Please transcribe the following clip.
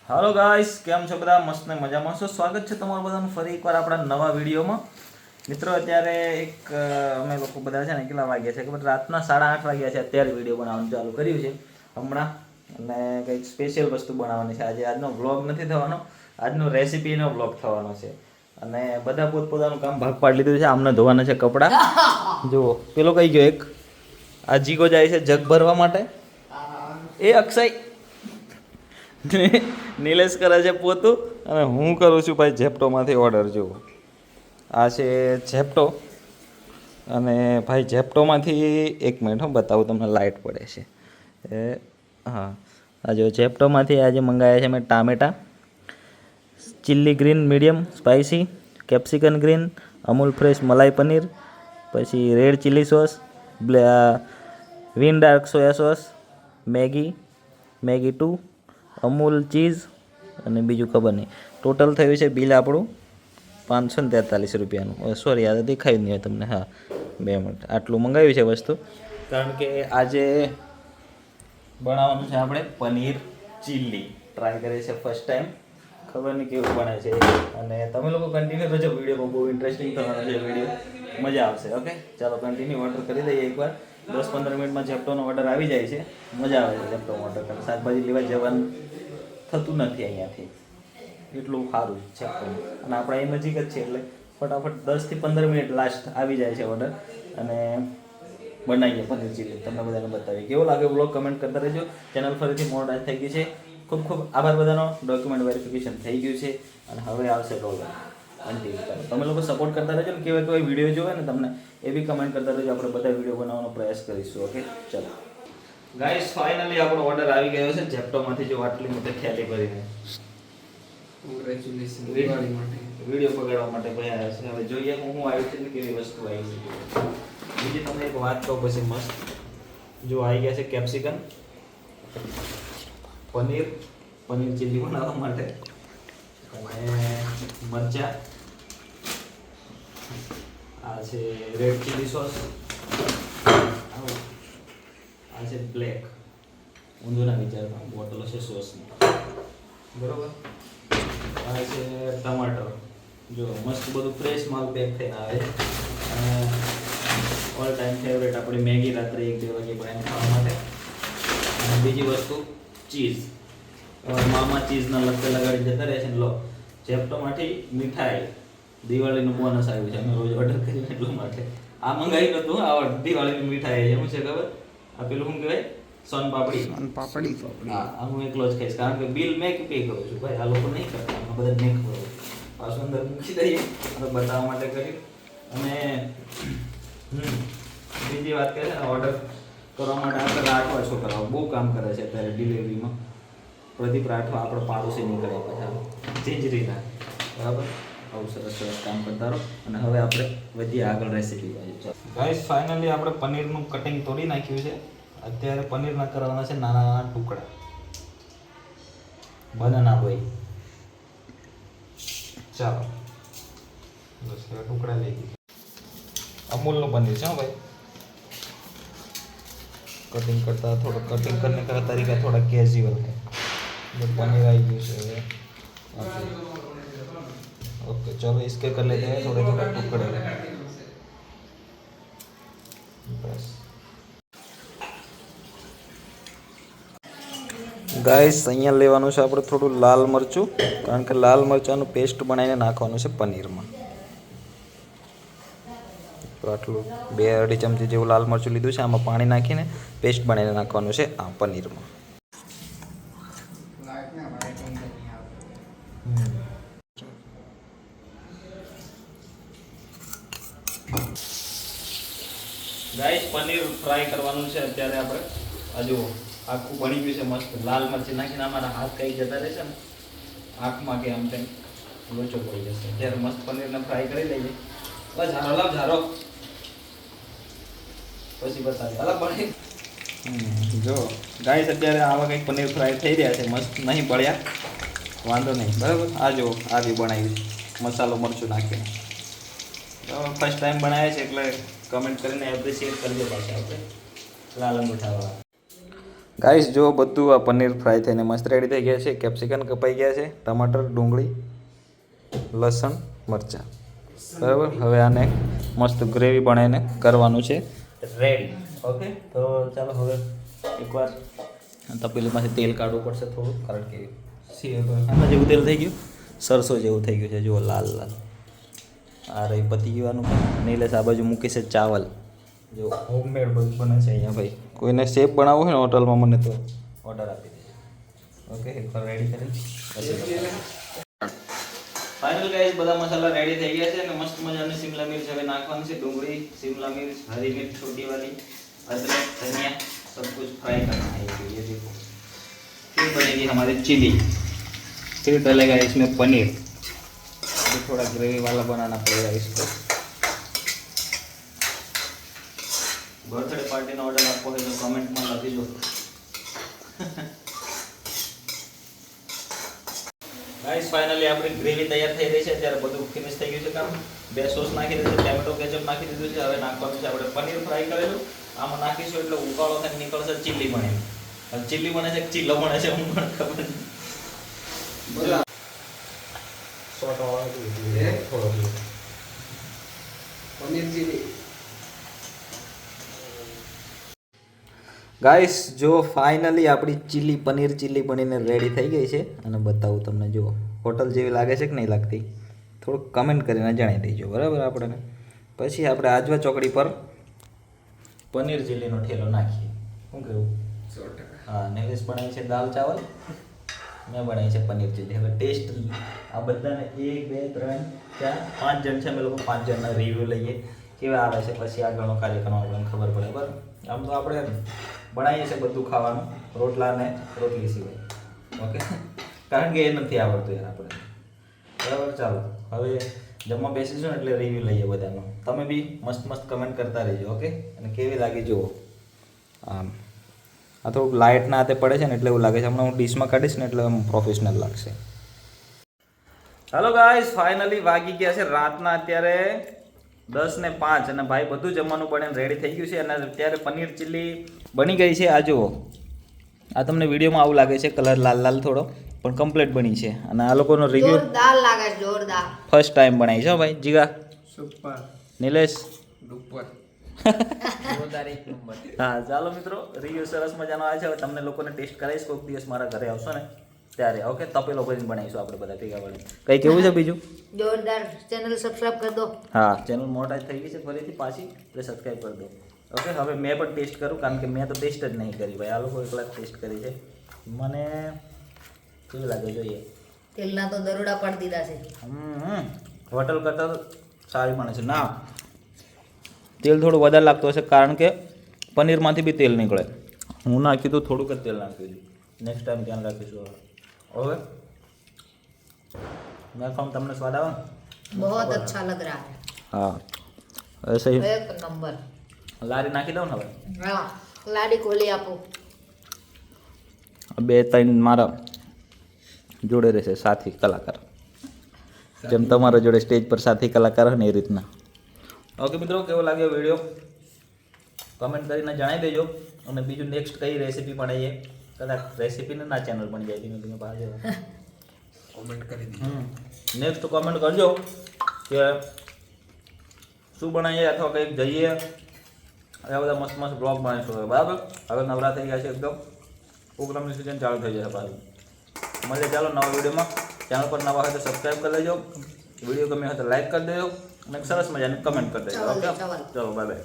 હાલો guys, કેમ છો બધા? મસ્ત ને મજામાં છો? સ્વાગત છે તમારું બધાનું ફરી એકવાર આપણા નવા વિડીયોમાં. મિત્રો, અત્યારે અમે લોકો બધા છે ને કેટલા વાગ્યા છે કે રાતના 8:30 વાગ્યા છે. અત્યારે વિડીયો બનાવવાનું ચાલુ કર્યું છે હમણાં, અને કંઈક સ્પેશિયલ વસ્તુ બનાવવાની છે આજે. આજનો વ્લોગ નથી થવાનો, આજનો રેસીપીનો વ્લોગ થવાનો છે. અને બધા પોતપોતાનું કામ ભાગ પાડી લીધું છે. આમને ધોવાના છે કપડાં. જુઓ, પેલો કઈ ગયો એક. આ જીગો જાય છે જગ ભરવા માટે. એ અક્ષય નિલેશ કરે છે પોતું, અને હું કરું છું ભાઈ ઝેપ્ટોમાંથી ઓર્ડર. જુઓ, આ છે ઝેપ્ટો. અને ભાઈ ઝેપ્ટોમાંથી એક મિનિટ હું બતાવું તમને, લાઇટ પડે છે એ. હા, આ જો ઝેપ્ટોમાંથી આજે મંગાવ્યા છે મેં ટામેટા, chilli green medium spicy, capsicum green, Amul fresh malai paneer, પછી રેડ ચીલી સોસ, વિન dark soya sauce, Maggi 2, Amul cheese, અને બીજું ખબર નહીં. ટોટલ થયું છે બિલ આપણું 543 રૂપિયાનું. સોરી, આ દેખાયું નહીં હોય તમને. હા, 2 મિનિટ. આટલું મંગાવ્યું છે વસ્તુ, કારણ કે આજે બનાવવાનું છે આપણે પનીર ચીલી. ટ્રાય કરીએ છીએ ફર્સ્ટ ટાઈમ, ખબર નહીં કેવું બને છે. અને તમે લોકો કન્ટિન્યુ રહેજો વિડીયોમાં, બહુ ઇન્ટરેસ્ટિંગ થવાનો છે વિડીયો, મજા આવશે. ઓકે, ચાલો કન્ટિન્યુ ઓર્ડર કરી દઈએ એકવાર. 10-15 મિનિટમાં ઝેપ્ટોનો ઓર્ડર આવી જાય છે. મજા આવે છે ઝેપ્ટોનો ઓર્ડર કરતાં. શાકભાજી લેવા જવાનું થતું નથી અહીંયાથી, એટલું સારું છે. અને આપણે અહીં નજીક જ છે એટલે ફટાફટ 10-15 મિનિટ લાસ્ટ આવી જાય છે ઓર્ડર. અને બનાવીએ પનીર ચીલી, તમને બધાને બતાવીએ. કેવો લાગે બ્લોગ કમેન્ટ કરતા રહેજો. ચેનલ ફરીથી મોનેટાઈઝ થઈ ગઈ છે. ખૂબ ખૂબ આભાર બધાનો. ડોક્યુમેન્ટ વેરિફિકેશન થઈ ગયું છે અને હવે આવશે ડોલર. તમે લોકો સપોર્ટ કરતા રહેજો ને. કેવા કેવા વિડીયો જોવે ને તમને એ બી કમેન્ટ કરતા રહેજો. આપણે બધા વિડીયો બનાવવાનો પ્રયાસ કરીશું. ઓકે, ચાલો ગાઈસ, ફાઇનલી આપણો ઓર્ડર આવી ગયો છે ઝેપ્ટોમાંથી. જો આટલી મોટી થેલી ભરીને. કોંગ્રેચ્યુલેશન દિવાળી માટે. વિડીયો પકડવા માટે ભાઈ આવ્યા છે. હવે જોઈએ હું આવી છે ને કેવી વસ્તુ આવી છે. બીજી તમને એક વાત કહું પછી મસ્ત. જો આવી ગયા છે કેપ્સિકન, પનીર ચીલી બનાવવા માટે, અને મરચા, આ છે રેડ ચીલી સોસ, આ છે બ્લેક, ઊંધો ના વિચારતા, બોટલો છે સોસની, બરોબર. આ છે ટમાટર. જો મસ્ત બધું ફ્રેશ માલ પેક થઈને આવે છે. અને ઓલ ટાઈમ ફેવરેટ આપણી મેગી, રાત્રે 1-2 વાગે બનાવીને ખાવા માટે. અને બીજી વસ્તુ ચીઝ. મામા ચીઝના લગતે લગાડી જતા રહે છે ને. લો, ઝેપ્ટોમાંથી મીઠાઈ, દિવાળીનું બોનસ આવ્યું છે. અમે રોજ ઓર્ડર કરીએ એટલું માટે. આ મંગાવી નહોતું, આ દિવાળીની મીઠાઈ છે. શું છે ખબર? આ પેલું શું કહેવાય? સોન પાપડી. હા, હું એકલો જ ખાઈશ, કારણ કે બિલ મેં પે કરું છું ભાઈ. આ લોકો નહીં કરતા, આ બધા નહીં ખબર. પાછું અંદર મૂકી દઈએ, આપણે બતાવવા માટે કર્યું. અને બીજી વાત કહે છે ને, ઓર્ડર કરવા માટે આપણે રાઠવા છોકરાઓ બહુ કામ કરે છે અત્યારે ડિલિવરીમાં. પ્રદીપ રાઠવા આપણો પાડોશી નીકળે પાછા ઝીંઝરીના, બરાબર. આવું સરસ સરસ કામ કરતા રહો. અને હવે આપણે વધીએ આગળ રેસીપી બાજુ. ગાઈસ, ફાઇનલી આપણે પનીરનું કટિંગ તોડી નાખ્યું છે. અત્યારે પનીરના કરવાના છે નાના નાના ટુકડા. બનાના હોય. ચાલો, બસ હવે ટુકડા લઈ ગઈ. અમૂલનું પનીર છે ભાઈ. કટિંગ करता थोड़ा कटिंग करने का तरीका थोड़ा कैजुअल है. जो पनीर आई गई है. ओके, चलो इसके कर लेते हैं थोड़े थोड़े टुकड़े. बस ગાઈસ, અહીંયા લેવાનું છે આપણે થોડું લાલ મરચું, કારણ કે લાલ મરચાંનું પેસ્ટ બનાવીને નાખવાનું છે પનીરમાં. તો આટલું 2-2.5 ચમચી જેવું લાલ મરચું લીધું છે. આમાં પાણી નાખીને પેસ્ટ બનાવીને નાખવાનું છે આ પનીરમાં. ગાઈસ, પનીર ફ્રાય કરવાનું છે અત્યારે આપણે. હજુ આખું બની ગયું છે મસ્ત. લાલ મરચી નાખીને અમારા હાથ કઈ જતા રહેશે ને આંખમાં, કે આમ કંઈ લોચો પડી જશે. ત્યારે મસ્ત પનીરને ફ્રાય કરી લઈએ. બસ ઝારો પછી બતાવી અલગ બની. જો ગાઈસ, અત્યારે આવા કંઈક પનીર ફ્રાય થઈ રહ્યા છે મસ્ત. નહીં બળ્યા, વાંધો નહીં, બરાબર. આ જો આવી બનાવી મસાલો મરચું નાખીને. ફર્સ્ટ ટાઈમ બનાવે છે એટલે કમેન્ટ કરીને એપ્રિશિએટ કરજો પાછા આપણે લાલ અંગૂઠાવાળા. ગાઈસ જો બધું આ પનીર ફ્રાય થઈને મસ્ત રેડી થઈ ગયા છે. કેપ્સિકમ કપાઈ ગયા છે, ટમાટર, ડુંગળી, લસણ, મરચાં. બરાબર, હવે આને મસ્ત ગ્રેવી બનાવીને કરવાનું છે રેડી. ઓકે, તો ચાલો હવે એકવાર તપેલીમાંથી તેલ કાઢવું પડશે થોડું, કારણ કે આમાં જેવું તેલ થઈ ગયું, સરસો જેવું થઈ ગયું છે. જુઓ લાલ લાલ. આ રહી પતી ગયું કામ. નીલેશ આ બાજુ મૂકી છે ચાવલ. જો હોમમેડ બધું બને છે અહીંયા ભાઈ. કોઈને શેપ બનાવવું હોય ને હોટલમાં મને તો ઓર્ડર આપી દેજો. ઓકે, એકવાર રેડી કરી પછી ફાઇનલ ગાઈસ બધા મસાલા રેડી થઈ ગયા છે અને મસ્ત મજાની શિમલા મિર્ચ હવે નાખવાની છે. ડુંગળી, शिमला मिर्च, हरी मिर्च छोटी वाली, अदरक, धनिया, सब कुछ फ्राई करना है. ये देखो, फिर बनेगी हमारी चिली. फिर डलेगा इसमें पनीर. अभी थोड़ा ग्रेवी वाला बनाना पड़ेगा इसको. बर्थडे पार्टी નો ઓર્ડર આપવો હોય તો કમેન્ટમાં લખીજો. ગાઈસ ફાઇનલી આપણી ગ્રેવી તૈયાર થઈ રહી છે. ત્યારે બધું ફિનિશ થઈ ગયું છે કામ. 2 સોસ નાખી દીધું છે, ટમેટો કેચઅપ નાખી દીધું છે. હવે નાખવાનું છે આપણે પનીર ફ્રાય કરેલું. આમાં નાખીશું એટલે ઉકાળો થઈને નીકળશે ચીલી બને. અને ચીલી બને છે કે ચીલો બને છે હું પણ ખબર નહીં. પનીર ચીલી. ગાઈસ જો ફાઇનલી આપણી ચીલી પનીર ચીલી બનીને રેડી થઈ ગઈ છે અને બતાવું તમને. જુઓ હોટલ જેવી લાગે છે કે નહીં લાગતી, થોડુંક કમેન્ટ કરીને જણાવી દેજો. બરાબર, આપણે પછી આપણે આજવા ચોકડી પર પનીર ચીલીનો ઠેલો નાખીએ. શું કહેવું? 100%. હા, નિલેશ બનાવી છે દાલ ચાવલ, મેં બનાવી છે પનીર ચીલી. હવે ટેસ્ટ આ બધાને 1 2 3 4 5 જણ છે. અમે લોકો 5 જણના રિવ્યૂ લઈએ કેવા આવે છે, પછી આગળનો કાર્યક્રમ આપણને ખબર પડે. બરાબર, આમ તો આપણે બનાવીએ છીએ બધું ખાવાનું, રોટલા ને રોટલી સિવાય. ઓકે, કારણ કે એ નથી આવડતું યાર આપણે. બરાબર, ચાલો હવે જમવા બેસીશું ને એટલે રિવ્યૂ લઈએ બધાનો. તમે બી મસ્ત મસ્ત કમેન્ટ કરતા રહેજો. ઓકે, અને કેવી લાગી જુઓ. આમ આ થોડુંક લાઇટના હાથે પડે છે ને એટલે એવું લાગે છે. હમણાં હું ડીશમાં કાઢીશ ને એટલે આમ પ્રોફેશનલ લાગશે. હાલો ગાઈસ, ફાઇનલી વાગી ગયા છે રાતના અત્યારે 10:05 અને ભાઈ બધું જમવાનું બનીને રેડી થઈ ગયું છે. અને અત્યારે પનીર ચીલી બની ગઈ છે. આ જુઓ, આ તમને વિડીયોમાં આવું લાગે છે, કલર લાલ લાલ થોડો, પણ કમ્પ્લીટ બની છે. અને આ લોકોનો રિવ્યુ જોરદાર લાગે, જોરદાર. ફર્સ્ટ ટાઈમ બનાવી છે ભાઈ. જીગા સુપર, નિલેશ સુપર. હા ચાલો મિત્રો, રિવ્યુ સરસ મજાનો આવે છે. હવે તમને લોકોને ટેસ્ટ કરાવીશ કોઈક દિવસ મારા ઘરે આવશો ને ત્યારે. ઓકે, તપેલો ભરીને બનાવીશું આપણે બધા ભેગા મળીને. કંઈ કેવું છે બીજું? જોરદાર. ચેનલ સબસ્ક્રાઇબ કરી દો. હા, ચેનલ મોનેટાઈઝ થઈ ગઈ છે ફરીથી પાછી, એટલે સબસ્ક્રાઈબ કરી દો. ઓકે, હવે મેં પણ ટેસ્ટ કરું, કારણ કે મેં તો ટેસ્ટ જ નહીં કરી ભાઈ. આ લોકો એકલા ટેસ્ટ કરી છે. મને કેવું લાગે જોઈએ. તેલના તો દરોડા પાડી દીધા છે. હોટલ કરતાં સારી બને છે. ના, તેલ થોડું વધારે લાગતું હશે, કારણ કે પનીરમાંથી બી તેલ નીકળે. હું નાખ્યું તો થોડુંક જ તેલ નાખ્યું છે. નેક્સ્ટ ટાઈમ ધ્યાન રાખીશું. હવે मैं खाऊं, તમને સ્વાદ આવે? बहुत अच्छा लग रहा है. હા, ऐसे ही एक नंबर. લારી નાખી દઉં ને હવે. હા, લાડી ખોલી આપો. 2-3 મારા જોડે રહેશે સાથી કલાકાર, જેમ તમારા જોડે સ્ટેજ પર સાથી કલાકાર હોય ને એ રીતના. ઓકે મિત્રો, કેવો લાગ્યો વિડીયો કમેન્ટ કરીને જણાવી દેજો. અને બીજું નેક્સ્ટ કઈ રેસીપી બનાવીએ, કદાચ રેસીપીને ના ચેનલ બની જાય ધીમે ધીમે બહાર જવા. કોમેન્ટ કરી દીધું. નેક્સ્ટ કોમેન્ટ કરજો કે શું બનાવીએ અથવા કંઈક જઈએ. આ બધા મસ્ત મસ્ત બ્લોગ બનાવીશું. બરાબર, હવે નવરા થઈ ગયા છે એકદમ, પ્રોગ્રામની સિઝન ચાલુ થઈ જશે પાછું. મળીએ ચાલો નવા વિડીયોમાં. ચેનલ પર નવા હોય તો સબસ્ક્રાઈબ કરી લેજો. વિડીયો ગમે હોય તો લાઈક કરી દેજો અને સરસ મજાની કમેન્ટ કરી દેજો. ઓકે, ચલો બાય બાય.